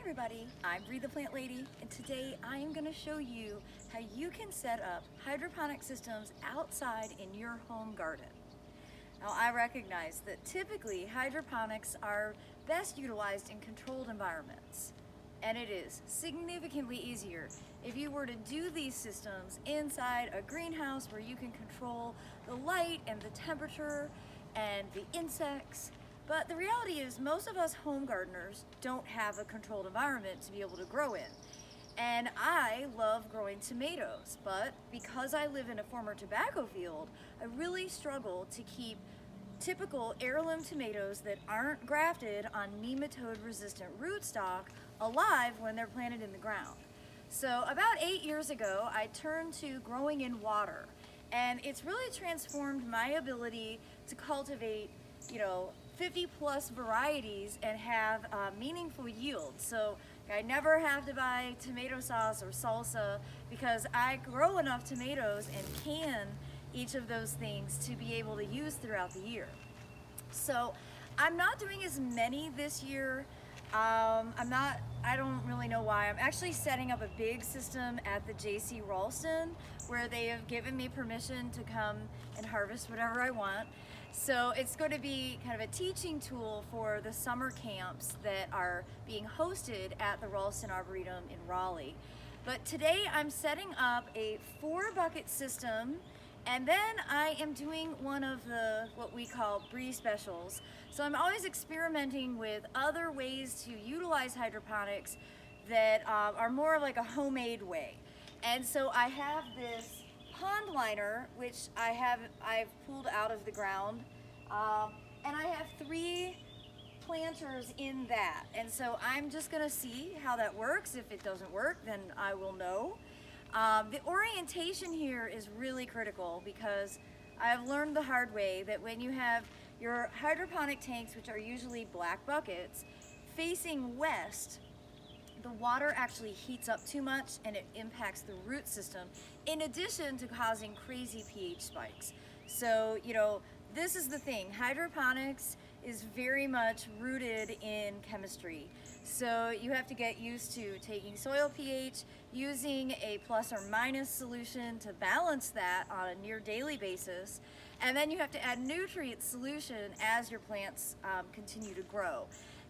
everybody, I'm Bree the Plant Lady, and today I am going to show you how you can set up hydroponic systems outside in your home garden. Now I recognize that typically hydroponics are best utilized in controlled environments, and it is significantly easier if you were to do these systems inside a greenhouse where you can control the light and the temperature and the insects. But the reality is most of us home gardeners don't have a controlled environment to be able to grow in. And I love growing tomatoes, but because I live in a former tobacco field, I really struggle to keep typical heirloom tomatoes that aren't grafted on nematode resistant rootstock alive when they're planted in the ground. So about 8 years ago, I turned to growing in water, and it's really transformed my ability to cultivate 50 plus varieties and have meaningful yields. So I never have to buy tomato sauce or salsa because I grow enough tomatoes and can each of those things to be able to use throughout the year. So I'm not doing as many this year. I don't really know why. I'm actually setting up a big system at the J.C. Ralston where they have given me permission to come and harvest whatever I want. So it's going to be kind of a teaching tool for the summer camps that are being hosted at the Ralston Arboretum in Raleigh. But today I'm setting up a 4-bucket system, and then I am doing one of the what we call Bree specials. So I'm always experimenting with other ways to utilize hydroponics that are more like a homemade way. And so I have this pond liner, which I've pulled out of the ground, and I have 3 planters in that. And so I'm just gonna see how that works. If it doesn't work, then I will know. The orientation here is really critical because I've learned the hard way that when you have your hydroponic tanks, which are usually black buckets, facing west, the water actually heats up too much and it impacts the root system, in addition to causing crazy pH spikes. So, this is the thing. Hydroponics is very much rooted in chemistry. So you have to get used to taking soil pH, using a plus or minus solution to balance that on a near daily basis, and then you have to add nutrient solution as your plants continue to grow.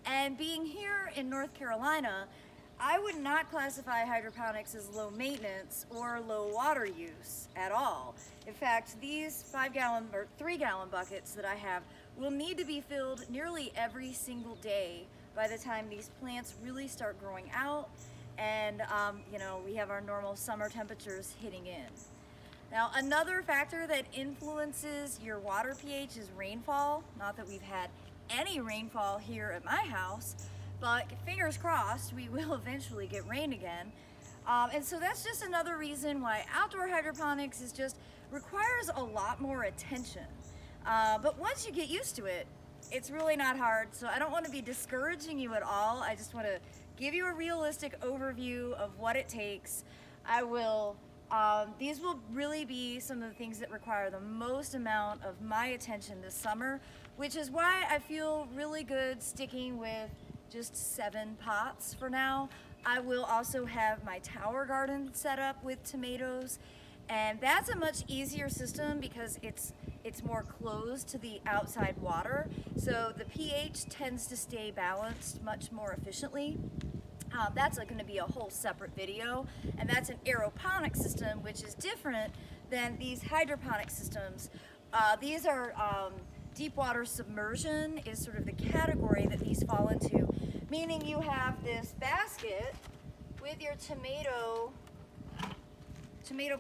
And being here in North Carolina, I would not classify hydroponics as low maintenance or low water use at all. In fact, these 5-gallon or 3-gallon buckets that I have will need to be filled nearly every single day by the time these plants really start growing out and we have our normal summer temperatures hitting in. Now, another factor that influences your water pH is rainfall. Not that we've had any rainfall here at my house, but fingers crossed we will eventually get rain again. And so that's just another reason why outdoor hydroponics requires a lot more attention. But once you get used to it, it's really not hard. So I don't want to be discouraging you at all. I just want to give you a realistic overview of what it takes. These will really be some of the things that require the most amount of my attention this summer, which is why I feel really good sticking with just 7 pots for now. I will also have my tower garden set up with tomatoes, and that's a much easier system because it's more closed to the outside water, so the pH tends to stay balanced much more efficiently. That's going to be a whole separate video, and that's an aeroponic system, which is different than these hydroponic systems. These are deep water submersion is sort of the category that these fall into, meaning you have this basket with your tomato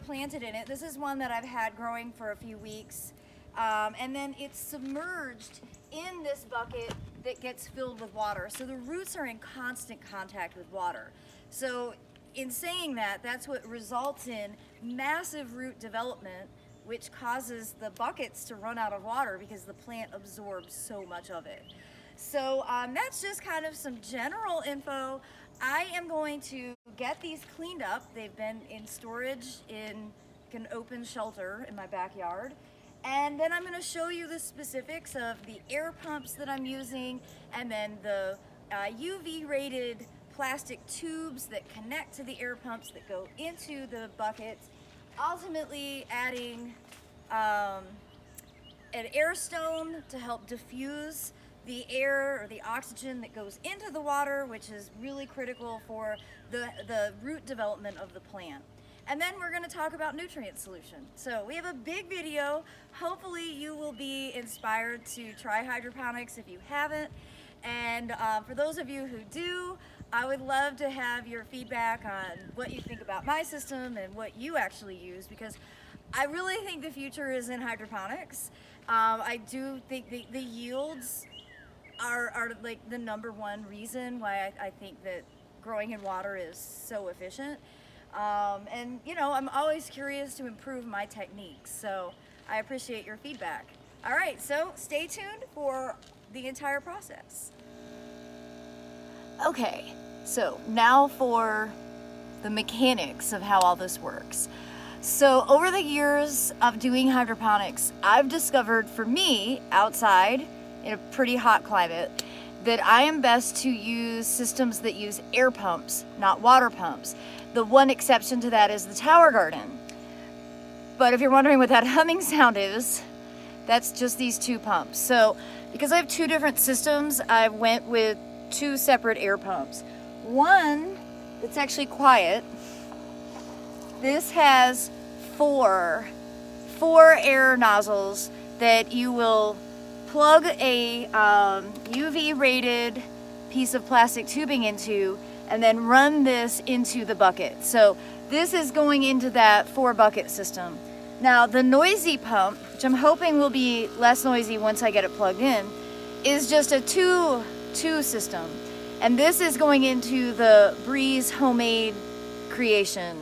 planted in it. This is one that I've had growing for a few weeks, and then it's submerged in this bucket that gets filled with water. So the roots are in constant contact with water. So in saying that, that's what results in massive root development, which causes the buckets to run out of water because the plant absorbs so much of it. So that's just kind of some general info. I am going to get these cleaned up. They've been in storage in an open shelter in my backyard. And then I'm going to show you the specifics of the air pumps that I'm using, and then the UV rated plastic tubes that connect to the air pumps that go into the buckets, ultimately adding an air stone to help diffuse the air or the oxygen that goes into the water, which is really critical for the root development of the plant. And then we're going to talk about nutrient solution. So we have a big video. Hopefully you will be inspired to try hydroponics if you haven't. And for those of you who do, I would love to have your feedback on what you think about my system and what you actually use, because I really think the future is in hydroponics. I do think the yields are like the #1 reason why I think that growing in water is so efficient. And you know, I'm always curious to improve my techniques, so I appreciate your feedback. All right, so stay tuned for the entire process. Okay, so now for the mechanics of how all this works. So over the years of doing hydroponics, I've discovered for me, outside in a pretty hot climate, that I am best to use systems that use air pumps, not water pumps. The one exception to that is the tower garden. But if you're wondering what that humming sound is, that's just these 2 pumps. So because I have 2 different systems, I went with 2 separate air pumps. One that's actually quiet. This has four air nozzles that you will plug a UV rated piece of plastic tubing into, and then run this into the bucket. So this is going into that 4 bucket system. Now the noisy pump, which I'm hoping will be less noisy once I get it plugged in, is just a two system. And this is going into the Breeze homemade creation,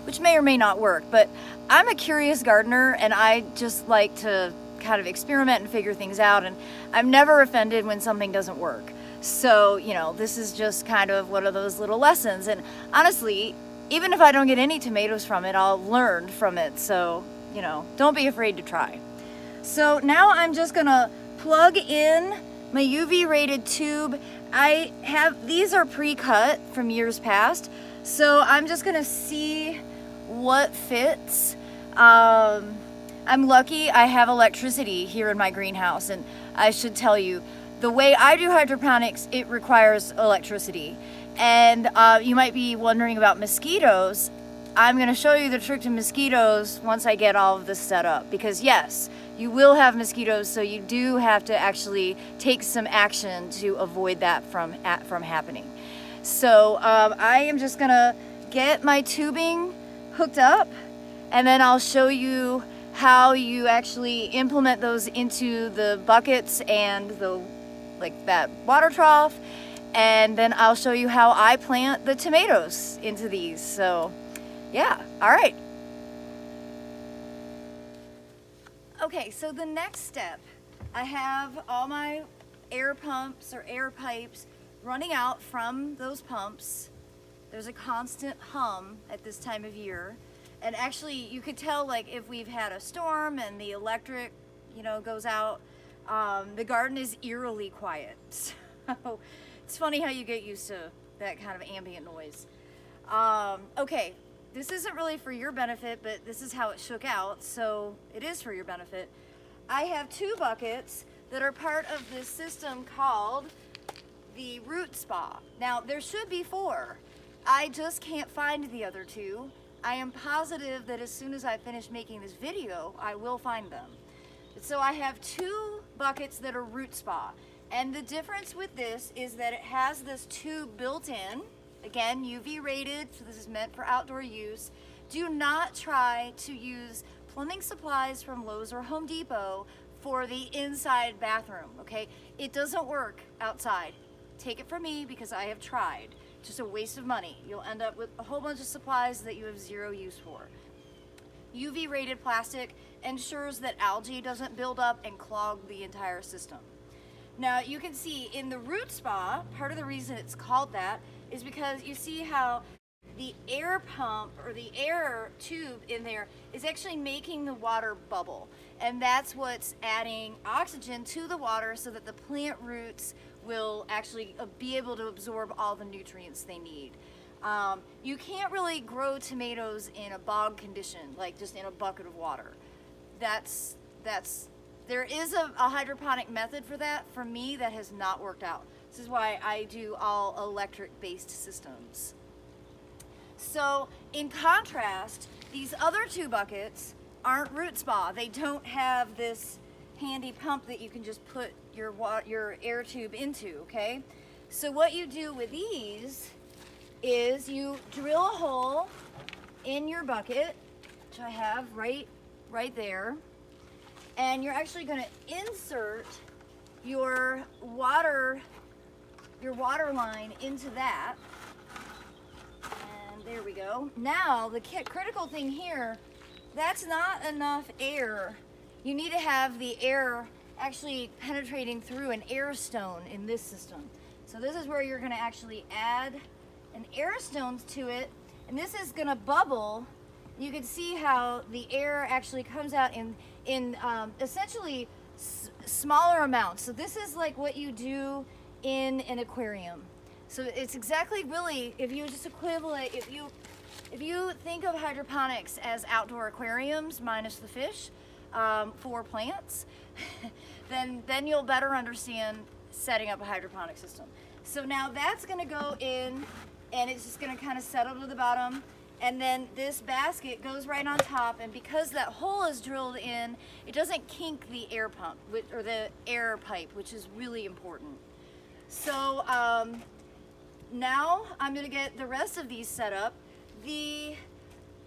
which may or may not work, but I'm a curious gardener and I just like to kind of experiment and figure things out, and I'm never offended when something doesn't work. So, you know, this is just kind of one of those little lessons, and honestly, even if I don't get any tomatoes from it, I'll learn from it. So, you know, don't be afraid to try. So now I'm just gonna plug in my UV rated tube. These are pre-cut from years past, so I'm just gonna see what fits. I'm lucky I have electricity here in my greenhouse, and I should tell you, the way I do hydroponics, it requires electricity. And you might be wondering about mosquitoes. I'm gonna show you the trick to mosquitoes once I get all of this set up, because yes, you will have mosquitoes, so you do have to actually take some action to avoid that from happening. So I am just gonna get my tubing hooked up, and then I'll show you how you actually implement those into the buckets and that water trough, and then I'll show you how I plant the tomatoes into these. So yeah, all right. Okay, so the next step, I have all my air pumps or air pipes running out from those pumps. There's a constant hum at this time of year. And actually, you could tell, like, if we've had a storm and the electric, you know, goes out, the garden is eerily quiet. So it's funny how you get used to that kind of ambient noise. Okay, this isn't really for your benefit, but this is how it shook out, so it is for your benefit. I have 2 buckets that are part of this system called the Root Spa. Now, there should be 4. I just can't find the other 2. I am positive that as soon as I finish making this video, I will find them. So I have 2 buckets that are Root Spa. And the difference with this is that it has this tube built in. Again, UV rated, so this is meant for outdoor use. Do not try to use plumbing supplies from Lowe's or Home Depot for the inside bathroom, okay? It doesn't work outside. Take it from me because I have tried. Just a waste of money. You'll end up with a whole bunch of supplies that you have 0 use for. UV rated plastic ensures that algae doesn't build up and clog the entire system. Now you can see in the Root Spa, part of the reason it's called that is because you see how the air pump or the air tube in there is actually making the water bubble. And that's what's adding oxygen to the water so that the plant roots will actually be able to absorb all the nutrients they need. You can't really grow tomatoes in a bog condition, like just in a bucket of water. There is a hydroponic method for that. For me, that has not worked out. This is why I do all electric-based systems. So, in contrast, these other two buckets aren't root spa. They don't have this handy pump that you can just put your air tube into, okay? So what you do with these is you drill a hole in your bucket, which I have right there, and you're actually going to insert your water line into that. And there we go. Now the critical thing here, that's not enough air. You need to have the air actually penetrating through an air stone in this system. So this is where you're going to actually add an air stone to it, and this is going to bubble. You can see how the air actually comes out in essentially smaller amounts. So this is like what you do in an aquarium. So it's exactly really, if you just equivalent, if you think of hydroponics as outdoor aquariums minus the fish for plants, then you'll better understand setting up a hydroponic system. So now that's going to go in, and it's just going to kind of settle to the bottom, and then this basket goes right on top, and because that hole is drilled in, it doesn't kink the air pump or the air pipe, which is really important. So now I'm going to get the rest of these set up. The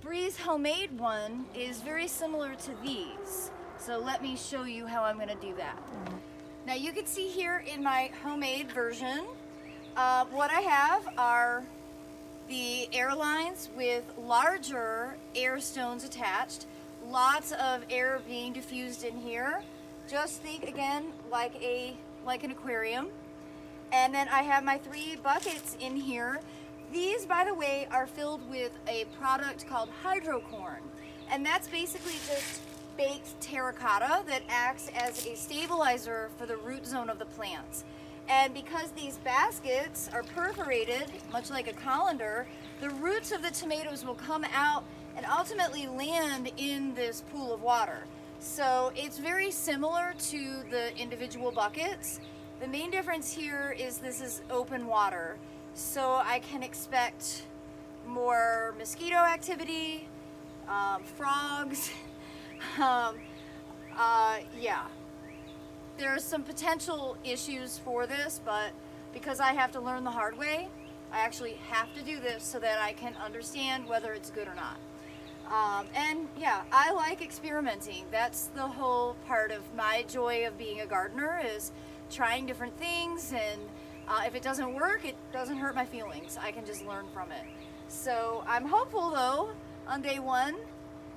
Breeze homemade one is very similar to these. So let me show you how I'm going to do that. Now you can see here in my homemade version, what I have are the air lines with larger air stones attached, lots of air being diffused in here. Just think again like an aquarium. And then I have my 3 buckets in here. These, by the way, are filled with a product called Hydrocorn, and that's basically just baked terracotta that acts as a stabilizer for the root zone of the plants. And because these baskets are perforated, much like a colander, the roots of the tomatoes will come out and ultimately land in this pool of water. So it's very similar to the individual buckets. The main difference here is this is open water, so I can expect more mosquito activity, frogs. Yeah, there's some potential issues for this, but because I have to learn the hard way, I actually have to do this so that I can understand whether it's good or not. And yeah, I like experimenting. That's the whole part of my joy of being a gardener, is trying different things, and if it doesn't work, it doesn't hurt my feelings. I can just learn from it. So I'm hopeful though, on day 1,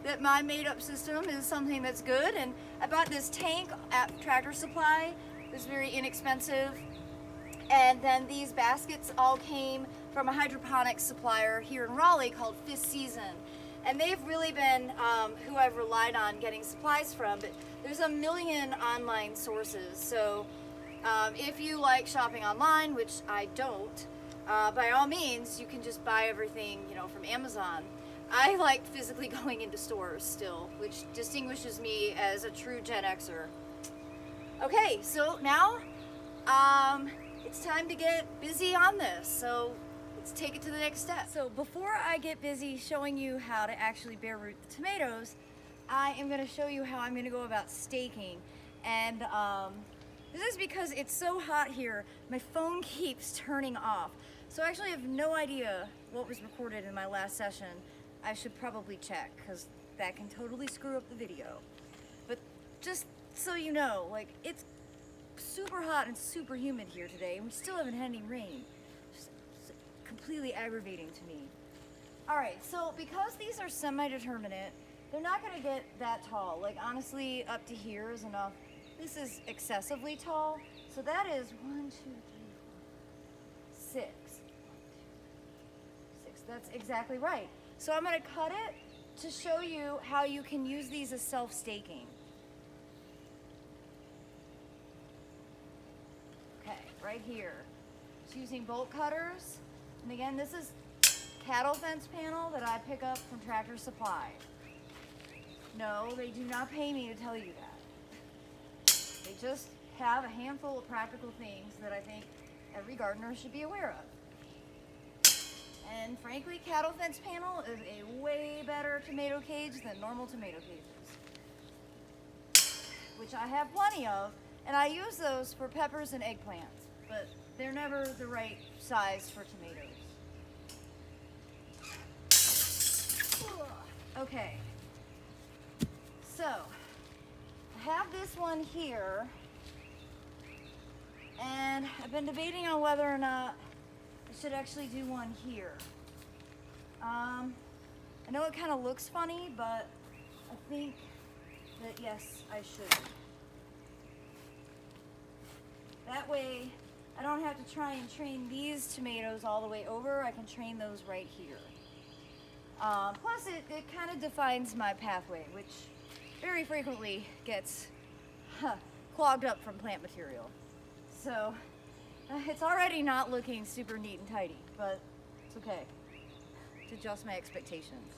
that my made-up system is something that's good. And I bought this tank at Tractor Supply. It was very inexpensive. And then these baskets all came from a hydroponics supplier here in Raleigh called Fifth Season. And they've really been who I've relied on getting supplies from, but there's a million online sources. So if you like shopping online, which I don't, by all means, you can just buy everything, from Amazon. I like physically going into stores still, which distinguishes me as a true Gen Xer. Okay, so now it's time to get busy on this. So let's take it to the next step. So before I get busy showing you how to actually bare root the tomatoes, I am going to show you how I'm going to go about staking. And this is because it's so hot here, my phone keeps turning off. So I actually have no idea what was recorded in my last session. I should probably check, because that can totally screw up the video. But just so you know, it's super hot and super humid here today, and we still haven't had any rain. Just completely aggravating to me. Alright, so because these are semi-determinate, they're not going to get that tall. Honestly, up to here is enough. This is excessively tall, so that is 1, 2, 3, 4, 6. 6, that's exactly right. So I'm going to cut it to show you how you can use these as self-staking. Okay, right here. It's using bolt cutters. And again, this is cattle fence panel that I pick up from Tractor Supply. No, they do not pay me to tell you that. They just have a handful of practical things that I think every gardener should be aware of. And frankly, cattle fence panel is a way better tomato cage than normal tomato cages, which I have plenty of, and I use those for peppers and eggplants, but they're never the right size for tomatoes. Okay, so I have this one here, and I've been debating on whether or not I should actually do one here. I know it kind of looks funny, but I think that yes, I should. That way, I don't have to try and train these tomatoes all the way over. I can train those right here. Plus, it kind of defines my pathway, which very frequently gets clogged up from plant material. So, it's already not looking super neat and tidy, but it's okay to adjust my expectations.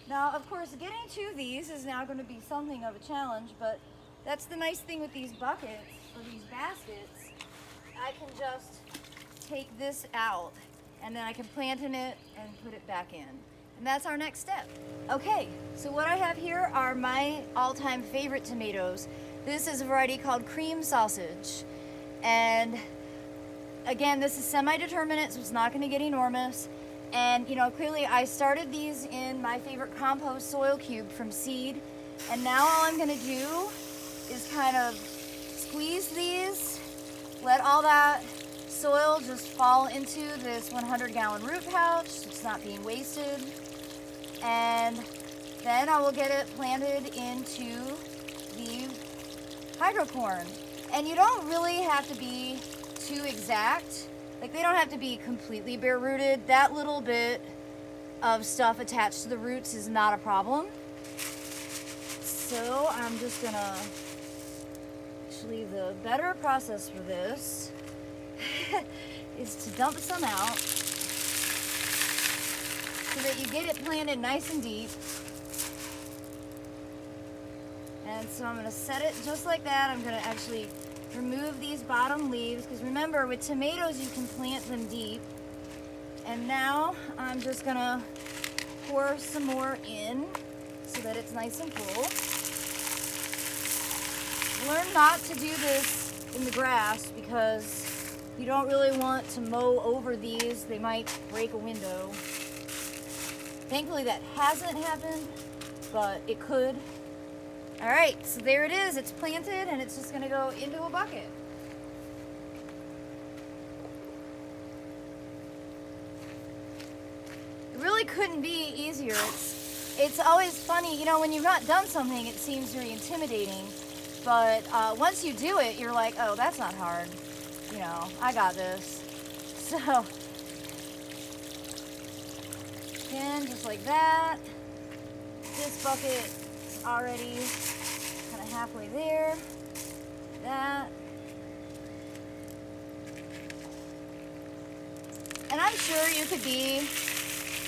Now, of course, getting to these is now going to be something of a challenge, but that's the nice thing with these buckets or these baskets. I can just take this out and then I can plant in it and put it back in. And that's our next step. Okay, so what I have here are my all-time favorite tomatoes. This is a variety called cream sausage. And again, this is semi-determinate, so it's not going to get enormous. And you know, clearly I started these in my favorite compost soil cube from seed. And now all I'm going to do is kind of squeeze these, let all that soil just fall into this 100-gallon root pouch so it's not being wasted. And then I will get it planted into the hydrocorn. And you don't really have to be too exact. Like, they don't have to be completely bare rooted. That little bit of stuff attached to the roots is not a problem. So I'm just gonna, actually the better process for this is to dump some out so that you get it planted nice and deep. And so I'm gonna set it just like that. I'm gonna actually remove these bottom leaves, because remember, with tomatoes you can plant them deep. And now I'm just gonna pour some more in so that it's nice and full. Learn not to do this in the grass because you don't really want to mow over these. They might break a window. Thankfully that hasn't happened, but it could. All right, so there it is. It's planted and it's just gonna go into a bucket. It really couldn't be easier. It's always funny, you know, when you've not done something, it seems very intimidating. But once you do it, you're like, oh, that's not hard. You know, I got this. So, again, just like that. This bucket is already kind of halfway there. That. And I'm sure you could be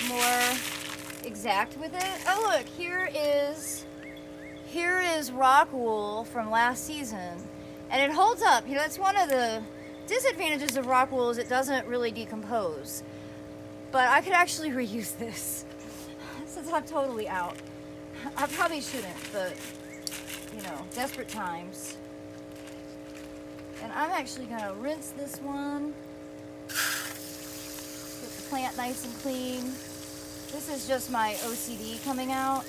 more exact with it. Oh, look, here is rock wool from last season, and it holds up. You know, that's one of the disadvantages of rock wool, is it doesn't really decompose. But I could actually reuse this since I'm totally out. I probably shouldn't, but you know, desperate times. And I'm actually gonna rinse this one, get the plant nice and clean. This is just my OCD coming out.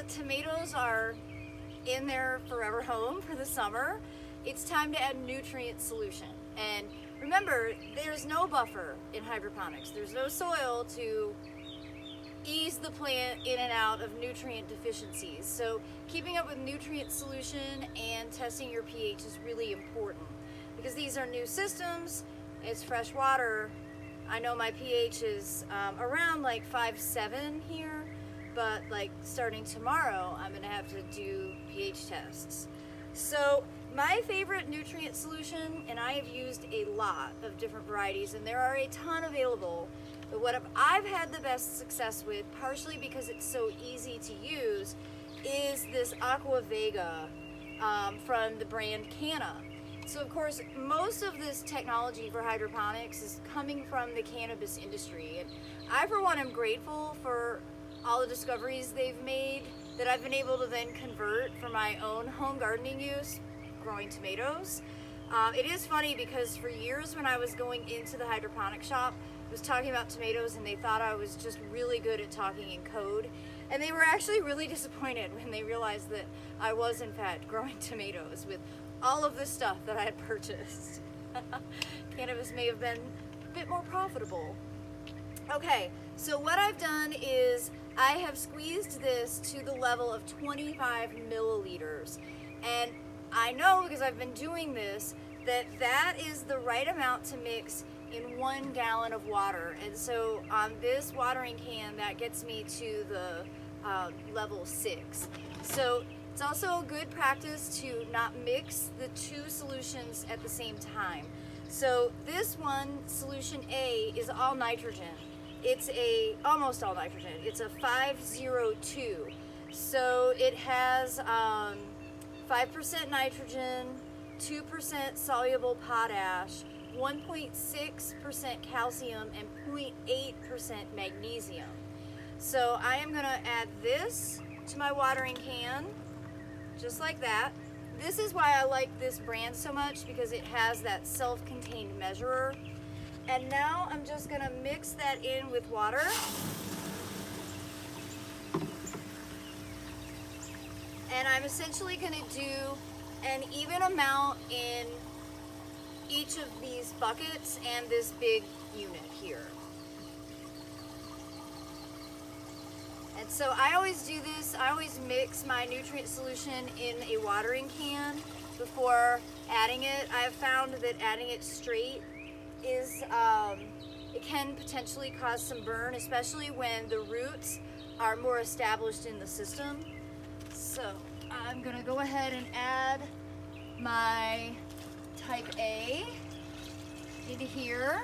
Tomatoes are in their forever home for the summer. It's time to add nutrient solution. And remember, there's no buffer in hydroponics. There's no soil to ease the plant in and out of nutrient deficiencies. So keeping up with nutrient solution and testing your pH is really important because these are new systems, it's fresh water. I know my pH is around like 5.7 here, but like starting tomorrow, I'm gonna have to do pH tests. So my favorite nutrient solution, and I have used a lot of different varieties, and there are a ton available, but what I've had the best success with, partially because it's so easy to use, is this Aqua Vega from the brand Canna. So of course, most of this technology for hydroponics is coming from the cannabis industry. And I, for one, am grateful for all the discoveries they've made that I've been able to then convert for my own home gardening use, growing tomatoes. It is funny because for years when I was going into the hydroponic shop, I was talking about tomatoes and they thought I was just really good at talking in code. And they were actually really disappointed when they realized that I was in fact growing tomatoes with all of the stuff that I had purchased. Cannabis may have been a bit more profitable. Okay, so what I've done is I have squeezed this to the level of 25 milliliters. And I know, because I've been doing this, that that is the right amount to mix in 1 gallon of water. And so on this watering can, that gets me to the level 6. So it's also a good practice to not mix the two solutions at the same time. So this one, solution A, is all nitrogen. It's almost all nitrogen. It's a 502. So it has 5% nitrogen, 2% soluble potash, 1.6% calcium, and 0.8% magnesium. So I am gonna add this to my watering can, just like that. This is why I like this brand so much, because it has that self-contained measurer. And now I'm just gonna mix that in with water. And I'm essentially gonna do an even amount in each of these buckets and this big unit here. And so I always do this, I always mix my nutrient solution in a watering can before adding it. I have found that adding it straight is, it can potentially cause some burn, especially when the roots are more established in the system. So I'm gonna go ahead and add my type A into here.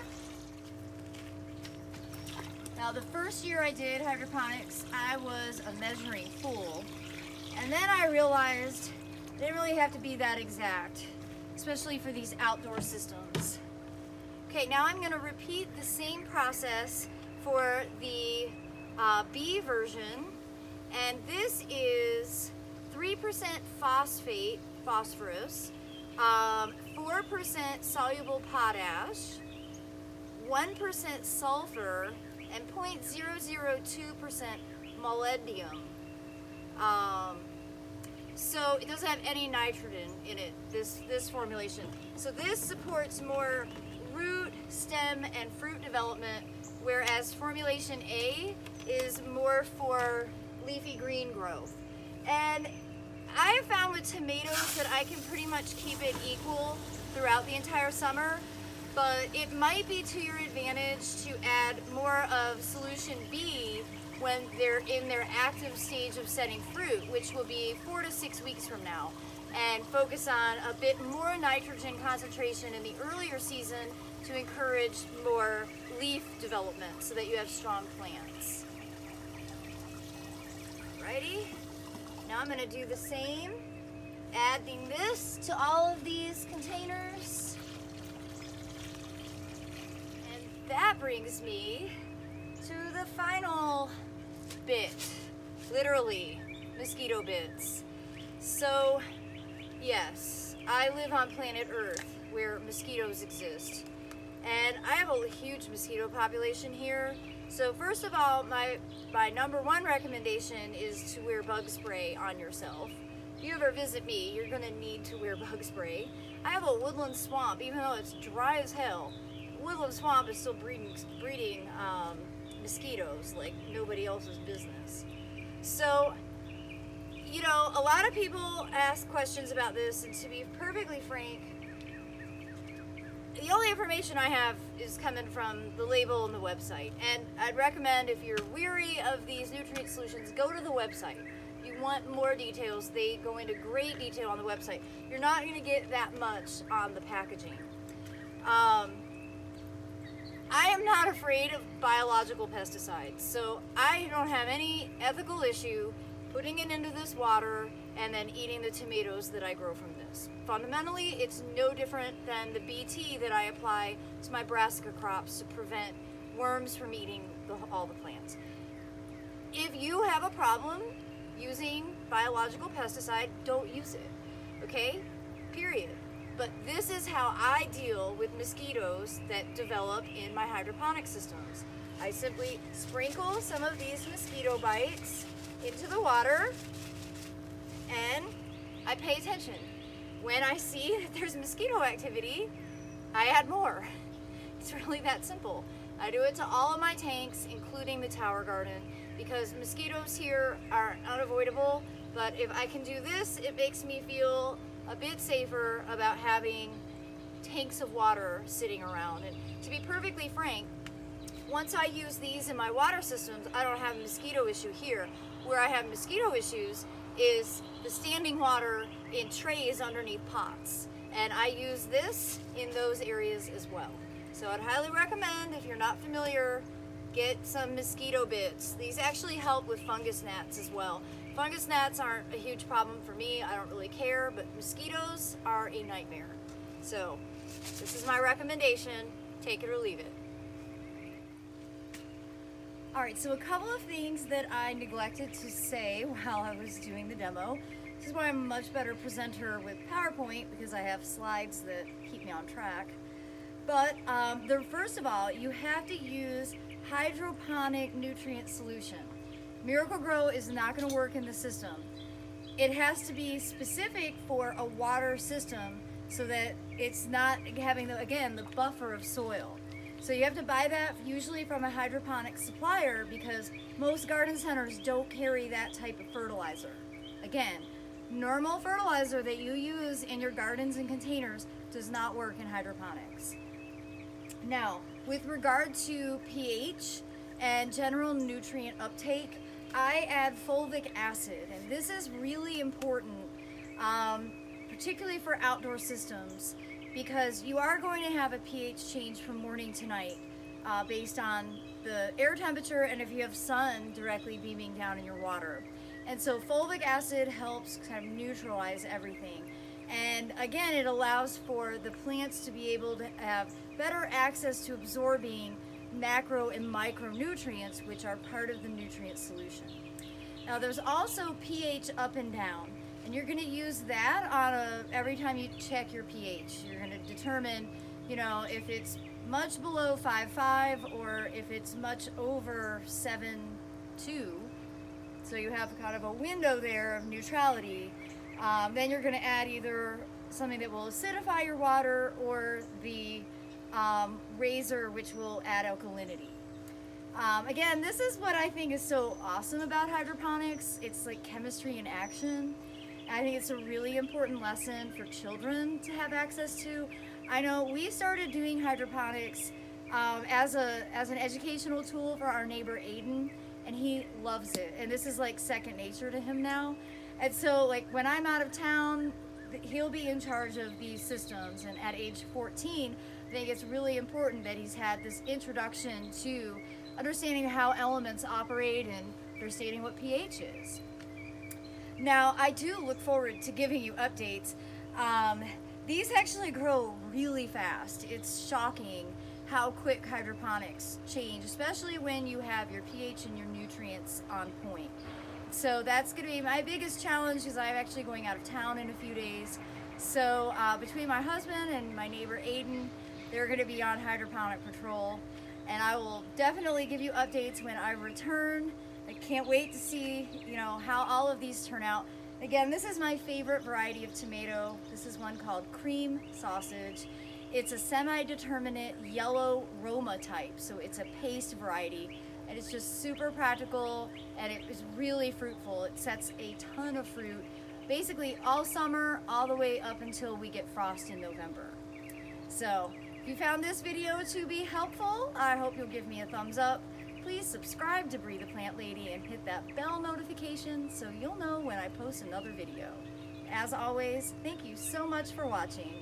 Now the first year I did hydroponics, I was a measuring fool. And then I realized it didn't really have to be that exact, especially for these outdoor systems. Okay, now I'm gonna repeat the same process for the B version. And this is 3% phosphorus, 4% soluble potash, 1% sulfur, and 0.002% molybdenum. So it doesn't have any nitrogen in it, this formulation. So this supports more root, stem, and fruit development, whereas formulation A is more for leafy green growth. And I have found with tomatoes that I can pretty much keep it equal throughout the entire summer, but it might be to your advantage to add more of solution B when they're in their active stage of setting fruit, which will be 4 to 6 weeks from now, and focus on a bit more nitrogen concentration in the earlier season to encourage more leaf development so that you have strong plants. Righty, now I'm gonna do the same, adding this to all of these containers. And that brings me to the final bit, literally, mosquito bits. So, yes, I live on planet Earth where mosquitoes exist. And I have a huge mosquito population here. So first of all, my number one recommendation is to wear bug spray on yourself. If you ever visit me, you're gonna need to wear bug spray. I have a woodland swamp, even though it's dry as hell. Woodland swamp is still breeding mosquitoes like nobody else's business. So, you know, a lot of people ask questions about this, and to be perfectly frank, the only information I have is coming from the label and the website. And I'd recommend, if you're weary of these nutrient solutions, go to the website. If you want more details, they go into great detail on the website. You're not going to get that much on the packaging. I am not afraid of biological pesticides, so I don't have any ethical issue putting it into this water and then eating the tomatoes that I grow from this. Fundamentally, it's no different than the BT that I apply to my brassica crops to prevent worms from eating all the plants. If you have a problem using biological pesticide, don't use it, okay? Period. But this is how I deal with mosquitoes that develop in my hydroponic systems. I simply sprinkle some of these mosquito bites into the water, and I pay attention. When I see that there's mosquito activity, I add more. It's really that simple. I do it to all of my tanks, including the tower garden, because mosquitoes here are unavoidable, but if I can do this, it makes me feel a bit safer about having tanks of water sitting around. And to be perfectly frank, once I use these in my water systems, I don't have a mosquito issue here. Where I have mosquito issues is the standing water in trays underneath pots. And I use this in those areas as well. So I'd highly recommend, if you're not familiar, get some mosquito bits. These actually help with fungus gnats as well. Fungus gnats aren't a huge problem for me, I don't really care, but mosquitoes are a nightmare. So this is my recommendation, take it or leave it. Alright, so a couple of things that I neglected to say while I was doing the demo. This is why I'm a much better presenter with PowerPoint, because I have slides that keep me on track. But first of all, you have to use hydroponic nutrient solution. Miracle-Gro is not going to work in the system. It has to be specific for a water system so that it's not having, the buffer of soil. So you have to buy that usually from a hydroponic supplier, because most garden centers don't carry that type of fertilizer. Again, normal fertilizer that you use in your gardens and containers does not work in hydroponics. Now, with regard to pH and general nutrient uptake, I add fulvic acid, and this is really important, particularly for outdoor systems, because you are going to have a pH change from morning to night based on the air temperature and if you have sun directly beaming down in your water. And so fulvic acid helps kind of neutralize everything. And again, it allows for the plants to be able to have better access to absorbing macro and micronutrients, which are part of the nutrient solution. Now there's also pH up and down. And you're going to use that on every time you check your pH. You're going to determine, if it's much below 5.5 or if it's much over 7.2. So you have kind of a window there of neutrality. Then you're going to add either something that will acidify your water or the razor, which will add alkalinity. Again, this is what I think is so awesome about hydroponics. It's like chemistry in action. I think it's a really important lesson for children to have access to. I know we started doing hydroponics as an educational tool for our neighbor Aiden, and he loves it. And this is like second nature to him now. And so like when I'm out of town, he'll be in charge of these systems. And at age 14, I think it's really important that he's had this introduction to understanding how elements operate and understanding what pH is. Now, I do look forward to giving you updates. These actually grow really fast. It's shocking how quick hydroponics change, especially when you have your pH and your nutrients on point. So that's going to be my biggest challenge, because I'm actually going out of town in a few days. So between my husband and my neighbor Aiden, they're going to be on hydroponic patrol. And I will definitely give you updates when I return. I can't wait to see, how all of these turn out. Again, this is my favorite variety of tomato. This is one called cream sausage. It's a semi-determinate yellow Roma type, so it's a paste variety. and it's just super practical, and it is really fruitful. It sets a ton of fruit basically all summer, all the way up until we get frost in November. So if you found this video to be helpful, I hope you'll give me a thumbs up. Please subscribe to Breathe the Plant Lady and hit that bell notification so you'll know when I post another video. As always, thank you so much for watching.